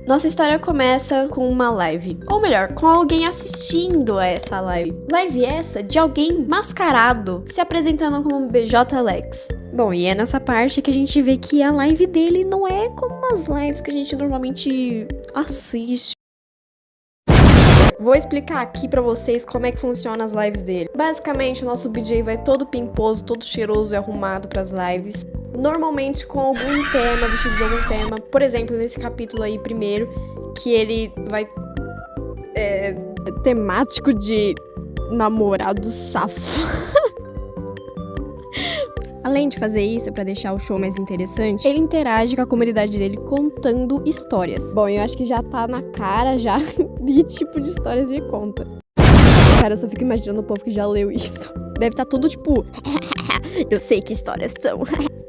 Nossa história começa com uma live, ou melhor, com alguém assistindo a essa live. Live essa de alguém mascarado se apresentando como BJ Alex. Bom, e é nessa parte que a gente vê que a live dele não é como as lives que a gente normalmente assiste. Vou explicar aqui pra vocês como é que funciona as lives dele. Basicamente, o nosso BJ vai todo pimposo, todo cheiroso e arrumado pras lives. Normalmente com algum tema, vestido de algum tema. Por exemplo, nesse capítulo aí, primeiro, que ele vai... temático de namorado safado. Além de fazer isso, pra deixar o show mais interessante, ele interage com a comunidade dele contando histórias. Bom, eu acho que já tá na cara já de que tipo de histórias ele conta. Cara, eu só fico imaginando o povo que já leu isso. Deve estar tudo tipo... eu sei que histórias são.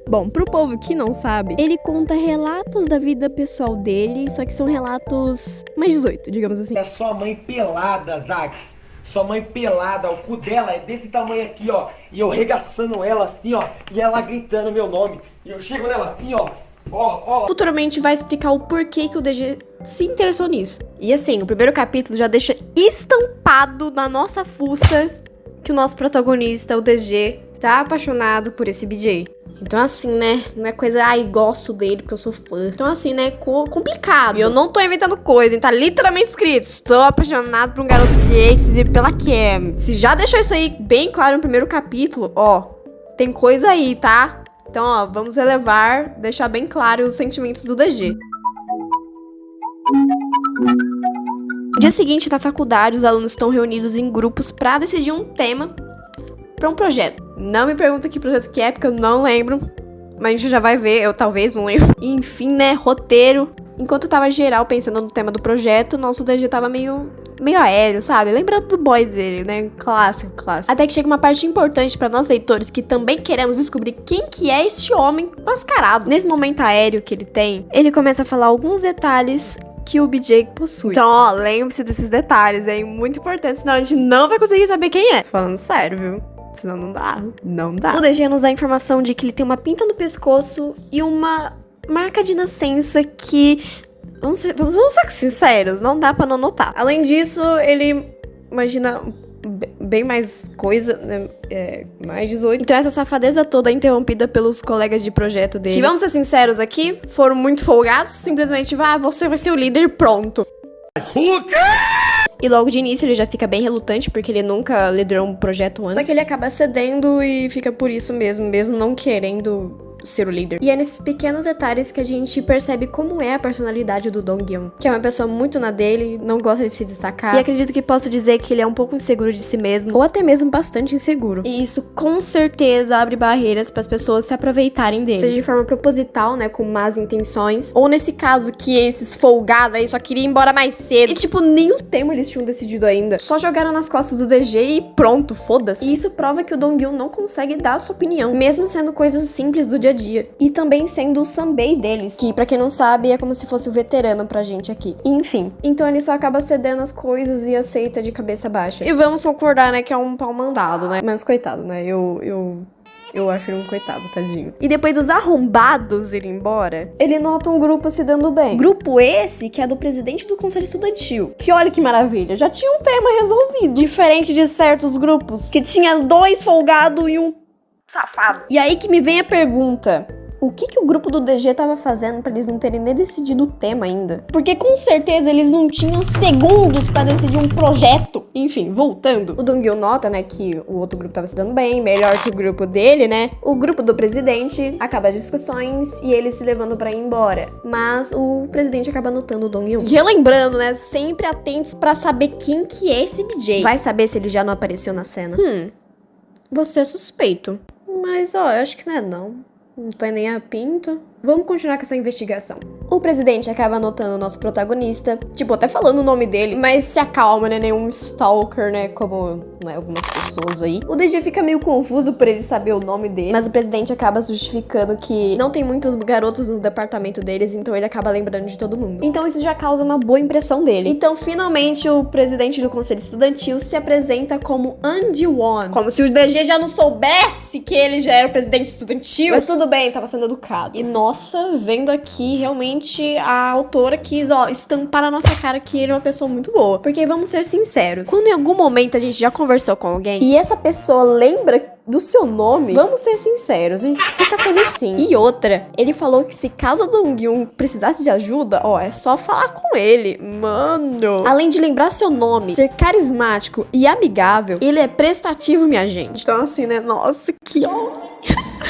Bom, pro povo que não sabe, ele conta relatos da vida pessoal dele, só que são relatos mais 18, digamos assim. É sua mãe pelada, Zax. Sua mãe pelada, o cu dela é desse tamanho aqui, ó. E eu regaçando ela assim, ó. E ela gritando meu nome. E eu chego nela assim, ó. Ó. Futuramente vai explicar o porquê que o DG se interessou nisso. E assim, o primeiro capítulo já deixa estampado na nossa fuça que o nosso protagonista, o DG, tá apaixonado por esse BJ. Então assim, né, não é coisa, ai, gosto dele porque eu sou fã. Então assim, né, complicado. E eu não tô inventando coisa, hein, tá literalmente escrito: estou apaixonado por um garoto gay, pela Cam. Se já deixou isso aí bem claro no primeiro capítulo, ó, tem coisa aí, tá? Então, ó, vamos relevar, deixar bem claro os sentimentos do DG. No dia seguinte, na faculdade, os alunos estão reunidos em grupos pra decidir um tema pra um projeto. Não me pergunta que projeto que é, porque eu não lembro. Mas a gente já vai ver, eu talvez não lembro. E, enfim, né, roteiro. Enquanto tava geral pensando no tema do projeto, nosso DG tava meio aéreo, sabe? Lembrando do boy dele, né? Clássico. Até que chega uma parte importante pra nós leitores que também queremos descobrir quem que é este homem mascarado. Nesse momento aéreo que ele tem, ele começa a falar alguns detalhes que o BJ possui. Então, ó, lembre-se desses detalhes, é muito importante, senão a gente não vai conseguir saber quem é. Tô falando sério, viu? Senão não dá. O DG nos dá a informação de que ele tem uma pinta no pescoço e uma marca de nascença que... Vamos ser sinceros, não dá pra não notar. Além disso, ele imagina bem mais coisa, né? Mais 18. Então essa safadeza toda é interrompida pelos colegas de projeto dele. Que, vamos ser sinceros aqui, foram muito folgados. Simplesmente, você vai ser o líder, pronto. E logo de início ele já fica bem relutante, porque ele nunca liderou um projeto antes. Só que ele acaba cedendo e fica por isso mesmo não querendo ser o líder. E é nesses pequenos detalhes que a gente percebe como é a personalidade do Dong-hyun, que é uma pessoa muito na dele, não gosta de se destacar, e acredito que posso dizer que ele é um pouco inseguro de si mesmo, ou até mesmo bastante inseguro. E isso com certeza abre barreiras para as pessoas se aproveitarem dele, seja de forma proposital, né, com más intenções, ou nesse caso que esses folgados aí só queriam ir embora mais cedo, e tipo, nem o tema eles tinham decidido ainda, só jogaram nas costas do DG e pronto, foda-se. E isso prova que o Dong-hyun não consegue dar a sua opinião, mesmo sendo coisas simples do dia a dia. E também sendo o Sanbei deles, que pra quem não sabe é como se fosse o veterano pra gente aqui. Enfim, então ele só acaba cedendo as coisas e aceita de cabeça baixa. E vamos concordar, né, que é um pau mandado, né? Mas coitado, né? Eu acho ele um coitado, tadinho. E depois dos arrombados irem embora, ele nota um grupo se dando bem. Grupo esse que é do presidente do conselho estudantil. Que olha que maravilha, já tinha um tema resolvido. Diferente de certos grupos, que tinha 2 folgados e um safado. E aí que me vem a pergunta: o que o grupo do DG tava fazendo pra eles não terem nem decidido o tema ainda? Porque com certeza eles não tinham segundos pra decidir um projeto. Enfim, voltando. O Dong-hyun nota, né, que o outro grupo tava se dando bem, melhor que o grupo dele, né? O grupo do presidente acaba as discussões e eles se levando pra ir embora. Mas o presidente acaba notando o Dong-hyun. Relembrando, né, sempre atentos pra saber quem que é esse BJ. Vai saber se ele já não apareceu na cena. Você é suspeito. Mas, ó, eu acho que não tô nem a pinto. Vamos continuar com essa investigação. O presidente acaba anotando o nosso protagonista, tipo, até falando o nome dele, mas se acalma, né? Nenhum stalker, né? Como, né, algumas pessoas aí. O DG fica meio confuso por ele saber o nome dele, mas o presidente acaba justificando que não tem muitos garotos no departamento deles, então ele acaba lembrando de todo mundo. Então isso já causa uma boa impressão dele. Então, finalmente, o presidente do conselho estudantil se apresenta como An Ji-won. Como se o DG já não soubesse que ele já era o presidente estudantil. Mas tudo bem, tava sendo educado. E nossa, nossa, vendo aqui, realmente a autora quis, estampar na nossa cara que ele é uma pessoa muito boa. Porque vamos ser sinceros, quando em algum momento a gente já conversou com alguém e essa pessoa lembra do seu nome, vamos ser sinceros, a gente fica feliz sim. E outra, ele falou que se caso o Dong-Gyun precisasse de ajuda, é só falar com ele. Mano, além de lembrar seu nome, ser carismático e amigável, ele é prestativo, minha gente. Então assim, né, nossa, que homem.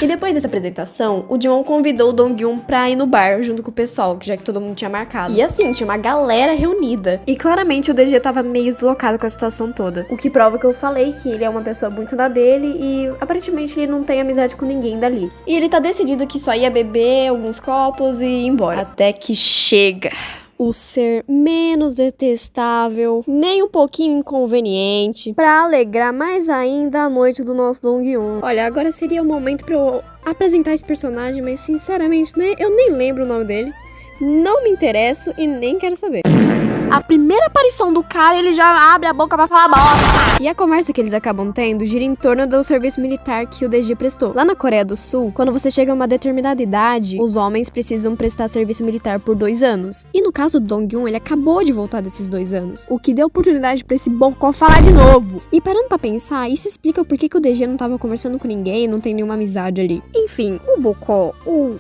E depois dessa apresentação, o Jiwon convidou o Dong-Gyun pra ir no bar junto com o pessoal, já que todo mundo tinha marcado. E assim, tinha uma galera reunida. E claramente o DG tava meio deslocado com a situação toda. O que prova que eu falei que ele é uma pessoa muito da dele e aparentemente ele não tem amizade com ninguém dali. E ele tá decidido que só ia beber alguns copos e ir embora. Até que chega o ser menos detestável, nem um pouquinho inconveniente, pra alegrar mais ainda a noite do nosso Dong-Gyun. Olha, agora seria o momento pra eu apresentar esse personagem, mas sinceramente, né, eu nem lembro o nome dele. Não me interesso e nem quero saber. A primeira aparição do cara, ele já abre a boca pra falar bosta. E a conversa que eles acabam tendo gira em torno do serviço militar que o DG prestou. Lá na Coreia do Sul, quando você chega a uma determinada idade, os homens precisam prestar serviço militar por 2 anos. E no caso do Dong-Gyun, ele acabou de voltar desses 2 anos, o que deu oportunidade pra esse bocó falar de novo. E parando pra pensar, isso explica o porquê que o DG não tava conversando com ninguém, não tem nenhuma amizade ali. Enfim, o bocó, o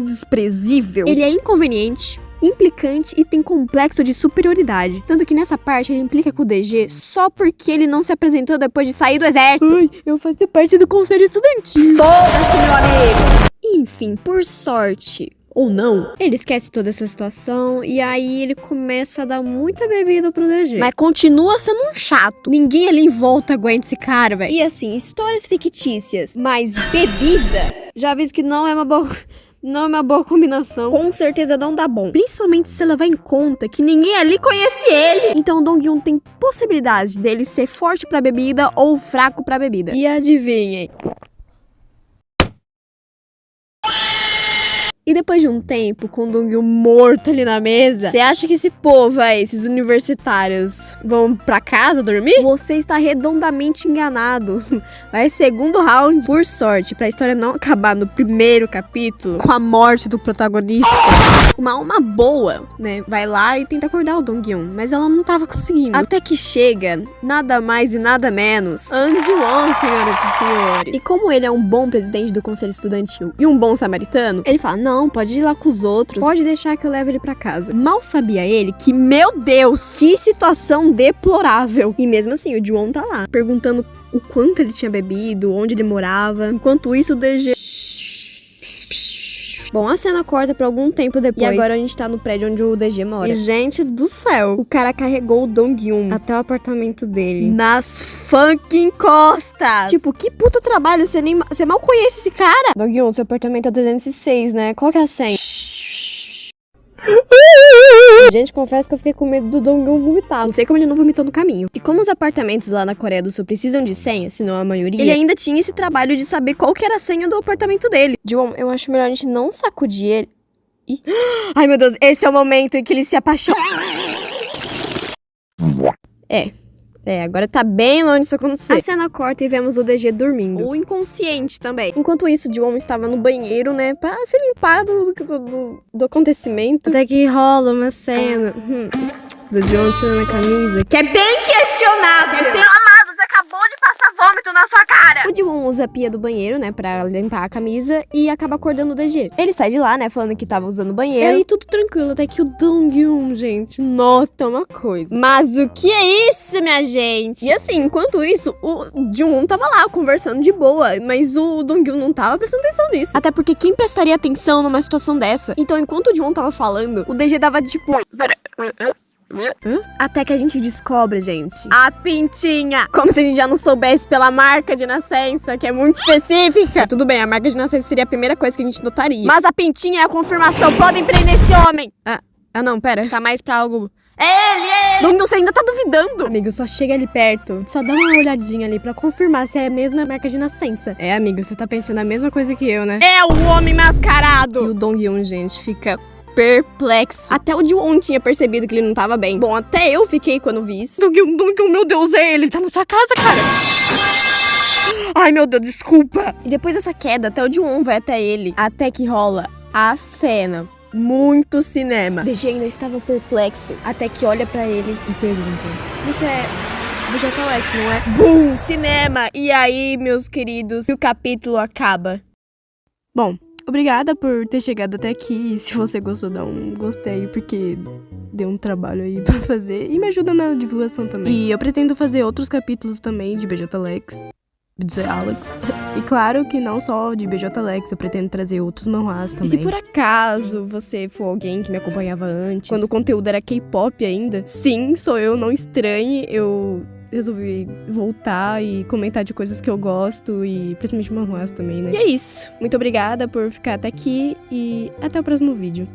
desprezível, ele é inconveniente, implicante e tem complexo de superioridade. Tanto que nessa parte ele implica com o DG só porque ele não se apresentou depois de sair do exército. Ai, eu fazia parte do conselho estudantil. Foda-se, meu amigo! Enfim, por sorte ou não, ele esquece toda essa situação e aí ele começa a dar muita bebida pro DG. Mas continua sendo um chato. Ninguém ali em volta aguenta esse cara, velho. E assim, histórias fictícias, mas bebida, já aviso que não é uma boa combinação. Com certeza não dá bom. Principalmente se você levar em conta que ninguém ali conhece ele. Então o Dong-Gyun tem possibilidade dele ser forte pra bebida ou fraco pra bebida. E adivinhem. E depois de um tempo, com o Dong-Gyun morto ali na mesa, você acha que esse povo aí, esses universitários, vão pra casa dormir? Você está redondamente enganado. Vai segundo round. Por sorte, pra história não acabar no primeiro capítulo, com a morte do protagonista, uma alma boa, né, vai lá e tenta acordar o Dong-Gyun, mas ela não tava conseguindo. Até que chega, nada mais e nada menos, Han Ji-won, senhoras e senhores. E como ele é um bom presidente do conselho estudantil e um bom samaritano, ele fala, não, pode ir lá com os outros, pode deixar que eu leve ele pra casa. Mal sabia ele que, meu Deus, que situação deplorável. E mesmo assim, o Jiwon tá lá, perguntando o quanto ele tinha bebido, onde ele morava. Enquanto isso, o DG... Bom, a cena corta pra algum tempo depois. E agora a gente tá no prédio onde o DG mora. E, gente do céu, o cara carregou o Dong-Gyun até o apartamento dele. Nas fucking costas! Tipo, que puta trabalho, você mal conhece esse cara? Dong-Gyun, seu apartamento é 206, né? Qual que é a senha? Gente, confesso que eu fiquei com medo do Dong-Gyun vomitar. Não sei como ele não vomitou no caminho. E como os apartamentos lá na Coreia do Sul precisam de senha, se não a maioria, ele ainda tinha esse trabalho de saber qual que era a senha do apartamento dele. Jiwon, eu acho melhor a gente não sacudir ele. Ih. Ai, meu Deus, esse é o momento em que ele se apaixona. Agora tá bem longe disso acontecer. A cena corta e vemos o DG dormindo. Ou inconsciente também. Enquanto isso, o Jiwon estava no banheiro, né, pra se limpar do acontecimento. Até que rola uma cena do Jiwon tirando a camisa, que é bem questionável. Pelo amado, você acabou de passar vômito na sua cara. O Jiwon usa a pia do banheiro, né, pra limpar a camisa e acaba acordando o DG. Ele sai de lá, né, falando que tava usando o banheiro. E aí tudo tranquilo, até que o Dong-Gyun, gente, nota uma coisa. Mas o que é isso, minha gente? E assim, enquanto isso, o Jiwon tava lá, conversando de boa, mas o Dong-Gyun não tava prestando atenção nisso. Até porque quem prestaria atenção numa situação dessa? Então, enquanto o Jiwon tava falando, o DG dava tipo... Até que a gente descobre, gente, a pintinha. Como se a gente já não soubesse pela marca de nascença, que é muito específica. Tudo bem, a marca de nascença seria a primeira coisa que a gente notaria. Mas a pintinha é a confirmação. Podem prender esse homem. Não, pera. Tá mais pra algo... Ele! Não, você ainda tá duvidando? Amigo, só chega ali perto. Só dá uma olhadinha ali pra confirmar se é a mesma marca de nascença. Amigo, você tá pensando a mesma coisa que eu, né? É o homem mascarado! E o Dong-Gyun, gente, fica... perplexo. Até o Jiwon tinha percebido que ele não tava bem. Bom, até eu fiquei quando vi isso. Dong-Gyun, meu Deus, é ele. Ele tá na sua casa, cara. Ai, meu Deus, desculpa. E depois dessa queda, até o Jiwon vai até ele. Até que rola a cena. Muito cinema. DG ainda estava perplexo, até que olha pra ele e pergunta: você é Vegetalex, não é? Bum! Cinema! E aí, meus queridos, o capítulo acaba. Bom, obrigada por ter chegado até aqui. E se você gostou, dá um gostei, porque deu um trabalho aí pra fazer. E me ajuda na divulgação também. E eu pretendo fazer outros capítulos também de Vegetalex. Alex. E claro que não só de Vegetalex, eu pretendo trazer outros manhwas também. E se por acaso você for alguém que me acompanhava antes, quando o conteúdo era K-pop ainda, sim, sou eu, não estranhe, eu resolvi voltar e comentar de coisas que eu gosto e principalmente manhwas também, né? E é isso. Muito obrigada por ficar até aqui e até o próximo vídeo.